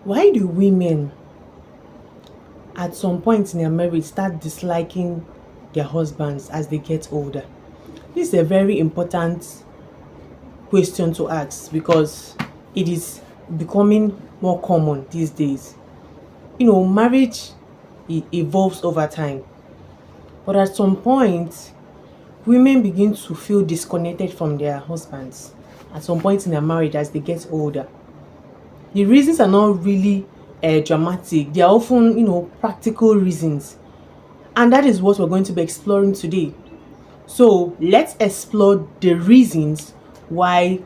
Why do women at some point in their marriage start disliking their husbands as they get older? This is a very important question to ask because it is becoming more common these days. Marriage evolves over time, but at some point, women begin to feel disconnected from their husbands at some point in their marriage as they get older. The reasons are not really dramatic, they are often, practical reasons, and that is what we're going to be exploring today. So, let's explore the reasons why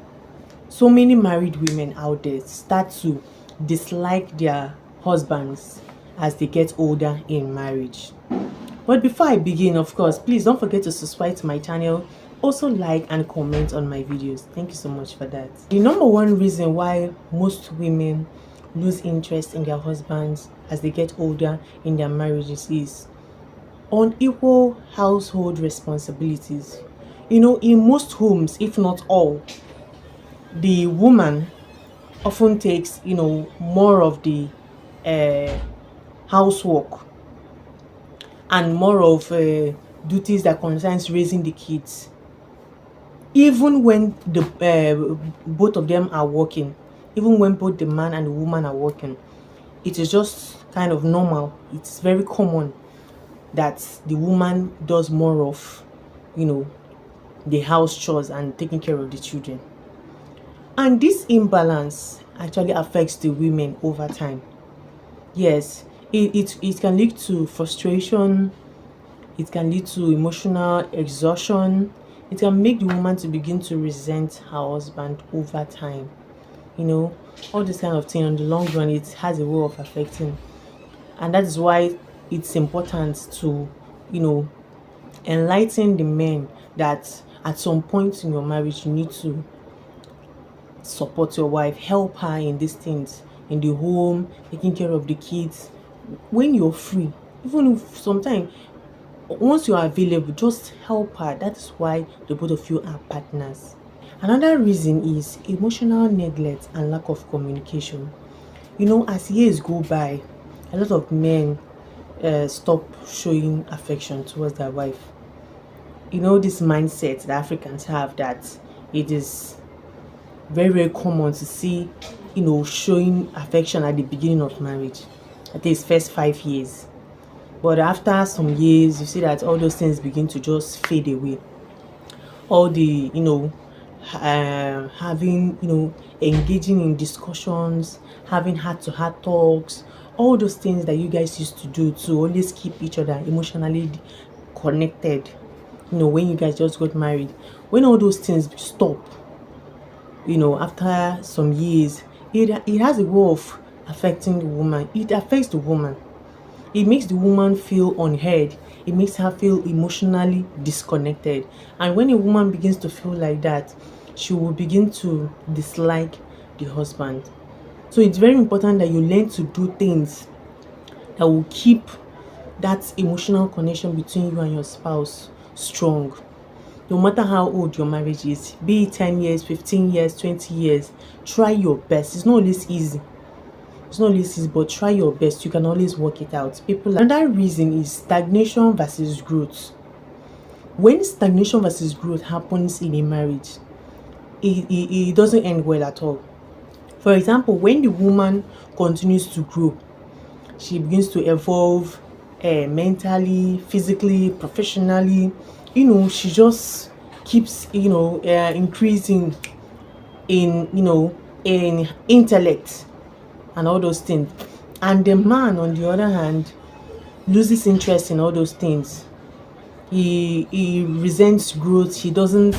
so many married women out there start to dislike their husbands as they get older in marriage. But before I begin, of course, please don't forget to subscribe to my channel. Also like and comment on my videos. Thank you so much for that. The number one reason why most women lose interest in their husbands as they get older in their marriages is unequal household responsibilities. In most homes, if not all, the woman often takes, more of the uh, housework and more of duties that concerns raising the kids. Even when the both of them are working, even when both the man and the woman are working, it is just kind of normal. It's very common that the woman does more of, you know, the house chores and taking care of the children. And this imbalance actually affects the women over time. Yes, it can lead to frustration, it can lead to emotional exhaustion, it can make the woman to begin to resent her husband over time. You know, all this kind of thing on the long run, it has a way of affecting. And that is why it's important to, you know, enlighten the men that at some point in your marriage, you need to support your wife, help her in these things, in the home, taking care of the kids. When you're free, even if sometimes once you are available, just help her. That is why the both of you are partners. Another reason is emotional neglect and lack of communication. As years go by, a lot of men stop showing affection towards their wife. This mindset that Africans have, that it is very, very common to see, showing affection at the beginning of marriage, at least first 5 years. But after some years, you see that all those things begin to just fade away. All the, having, engaging in discussions, having heart to heart talks, all those things that you guys used to do to always keep each other emotionally connected, when you guys just got married, when all those things stop, after some years, it has a way of affecting the woman. It affects the woman. It makes the woman feel unheard. It makes her feel emotionally disconnected. And when a woman begins to feel like that, she will begin to dislike the husband. So it's very important that you learn to do things that will keep that emotional connection between you and your spouse strong. No matter how old your marriage is, be it 10 years, 15 years, 20 years, try your best. It's not always easy. But try your best. You can always work it out. Another reason is stagnation versus growth. When stagnation versus growth happens in a marriage, it doesn't end well at all. For example, when the woman continues to grow, she begins to evolve mentally, physically, professionally. She just keeps, increasing in intellect and all those things. And the man, on the other hand, loses interest in all those things. He resents growth. He doesn't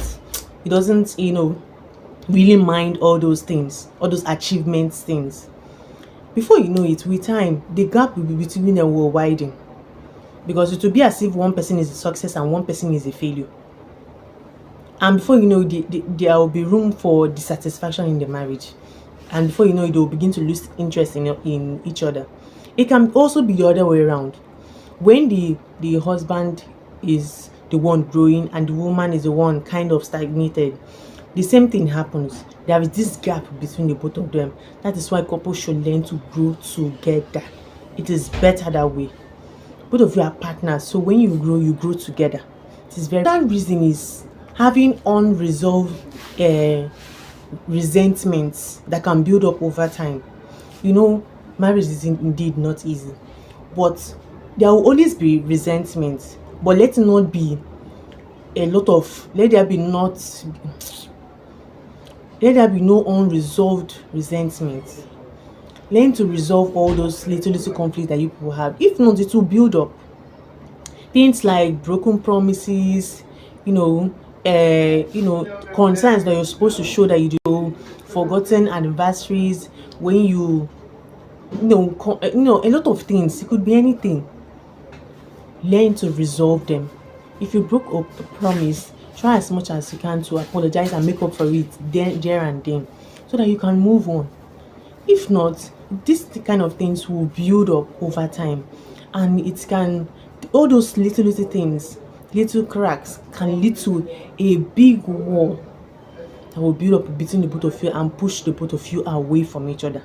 really mind all those things, all those achievements things. Before you know it, with time, the gap will be between them will widen, because it will be as if one person is a success and one person is a failure. And before you know, there will be room for dissatisfaction in the marriage. And before you know it, they will begin to lose interest in each other. It can also be the other way around. When the husband is the one growing and the woman is the one kind of stagnated, the same thing happens. There is this gap between the both of them. That is why couples should learn to grow together. It is better that way. Both of you are partners, so when you grow together. It is very. That reason is having unresolved resentments that can build up over time. You know, marriage is indeed not easy, but there will always be resentment. But let it not be a lot of let there be no unresolved resentment. Learn to resolve all those little conflicts that you people have. If not, it will build up. Things like broken promises, you know, concerns that you're supposed to show that you do, forgotten anniversaries, when a lot of things. It could be anything. Learn to resolve them. If you broke up a promise, try as much as you can to apologize and make up for it there and then, so that you can move on. If not, this kind of things will build up over time, and it can, all those little things, little cracks can lead to a big wall that will build up between the both of you and push the both of you away from each other.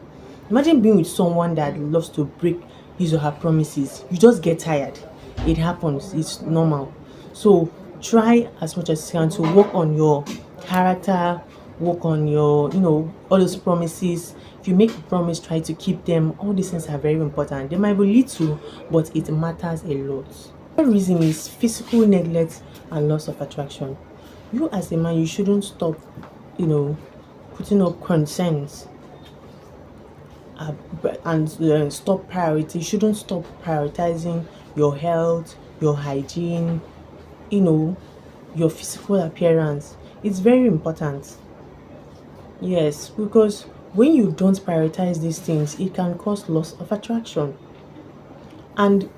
Imagine being with someone that loves to break his or her promises. You just get tired. It happens. It's normal. So try as much as you can to work on your character, work on your, all those promises. If you make a promise, try to keep them. All these things are very important. They might be little, but it matters a lot. The reason is physical neglect and loss of attraction. You as a man, you shouldn't stop, putting up concerns and stop priority. You shouldn't stop prioritizing your health, your hygiene, your physical appearance. It's very important. Yes, because when you don't prioritize these things, it can cause loss of attraction. And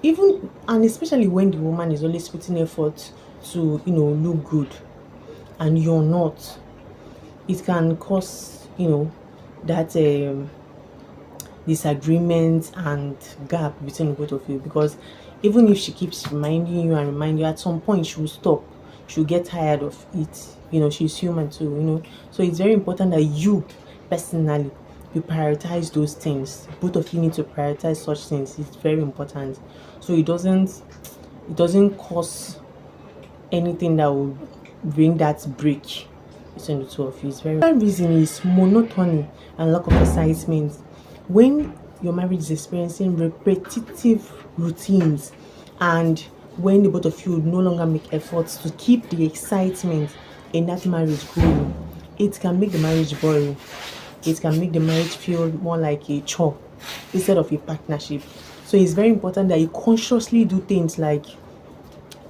especially when the woman is always putting effort to, look good, and you're not, it can cause, that disagreement and gap between the both of you. Because even if she keeps reminding you, at some point she will stop. She'll get tired of it. She's human too. So it's very important that you personally, you prioritize those things. Both of you need to prioritize such things. It's very important, so it doesn't cause anything that will bring that break between the two of you. It's very. Another reason is monotony and lack of excitement. When your marriage is experiencing repetitive routines, and when the both of you no longer make efforts to keep the excitement in that marriage going, it can make the marriage boring. It can make the marriage feel more like a chore instead of a partnership. So it's very important that you consciously do things like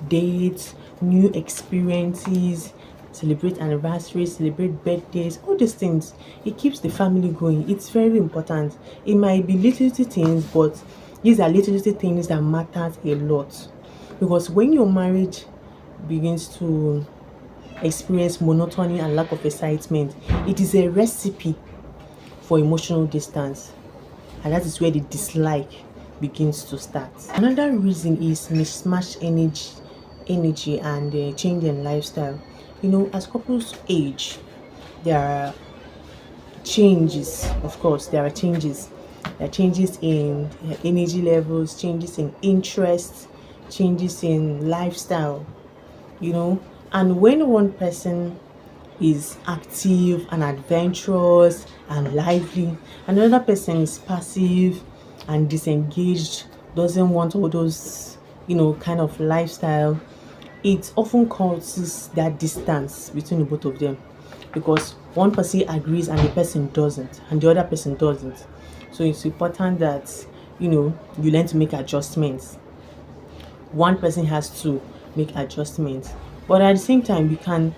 dates, new experiences, celebrate anniversaries, celebrate birthdays, all these things. It keeps the family going. It's very important. It might be little things, but these are little things that matters a lot. Because when your marriage begins to experience monotony and lack of excitement, it is a recipe for emotional distance, and that is where the dislike begins to start. Another reason is mismatched energy and change in lifestyle. As couples age, there are changes. Of course, there are changes. There are changes in energy levels, changes in interests, changes in lifestyle. And when one person is active and adventurous and lively, another person is passive and disengaged, doesn't want all those kind of lifestyle, it often causes that distance between the both of them, because one person agrees and the person doesn't, and the other person doesn't. So it's important that you learn to make adjustments. One person has to make adjustments, but at the same time you can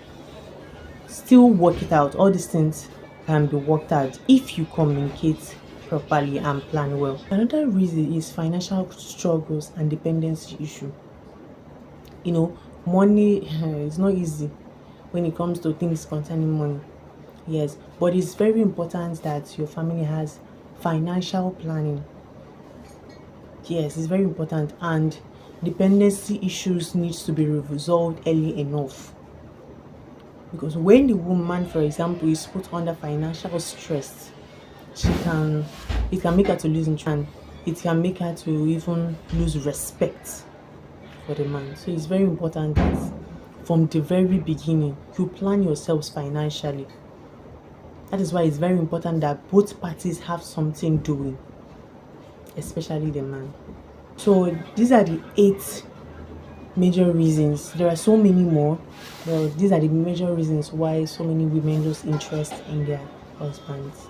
still work it out. All these things can be worked out if you communicate properly and plan well. Another reason is financial struggles and dependency issue. Money is not easy when it comes to things concerning money. Yes, but it's very important that your family has financial planning. Yes, it's very important, and dependency issues needs to be resolved early enough. Because when the woman, for example, is put under financial stress, it can make her to lose interest. It can make her to even lose respect for the man. So it's very important that from the very beginning you plan yourselves financially. That is why it's very important that both parties have something doing, especially the man. So these are the 8 major reasons. There are so many more, but these are the major reasons why so many women lose interest in their husbands.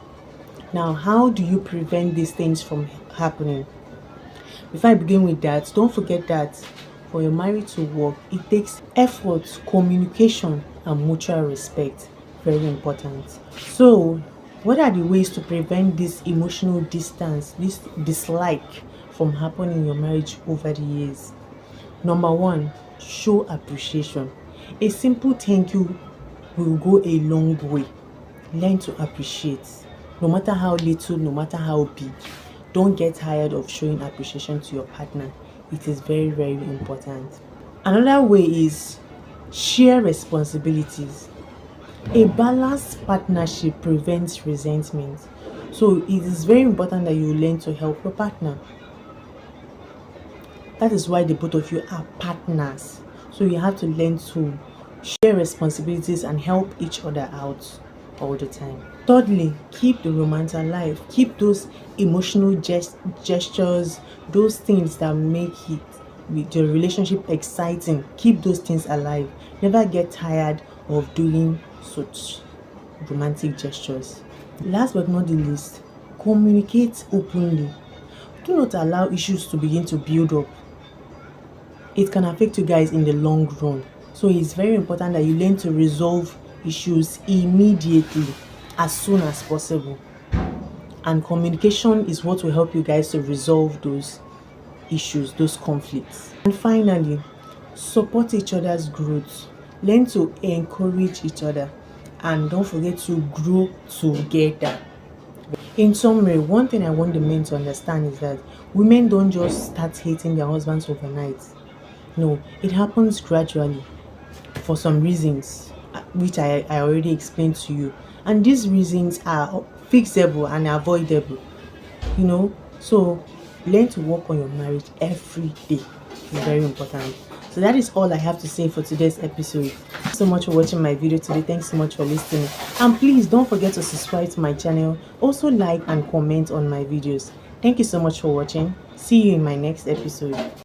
Now, how do you prevent these things from happening? Before I begin with that, don't forget that for your marriage to work, it takes effort, communication, and mutual respect. Very important. So, what are the ways to prevent this emotional distance, this dislike from happening in your marriage over the years? Number 1, show appreciation. A simple thank you will go a long way. Learn to appreciate, no matter how little, no matter how big. Don't get tired of showing appreciation to your partner. It is very, very important. Another way is share responsibilities. A balanced partnership prevents resentment. So it is very important that you learn to help your partner. That is why the both of you are partners. So you have to learn to share responsibilities and help each other out all the time. Thirdly, keep the romance alive. Keep those emotional gestures, those things that make it with your relationship exciting. Keep those things alive. Never get tired of doing such romantic gestures. Last but not the least, communicate openly. Do not allow issues to begin to build up. It can affect you guys in the long run. So it's very important that you learn to resolve issues immediately, as soon as possible. And communication is what will help you guys to resolve those issues, those conflicts. And finally, support each other's growth. Learn to encourage each other, and don't forget to grow together. In summary, one thing I want the men to understand is that women don't just start hating their husbands overnight. No, it happens gradually for some reasons, which I already explained to you. And these reasons are fixable and avoidable, So learn to work on your marriage every day. It's very important. So that is all I have to say for today's episode. Thanks so much for watching my video today. Thanks so much for listening. And please don't forget to subscribe to my channel. Also like and comment on my videos. Thank you so much for watching. See you in my next episode.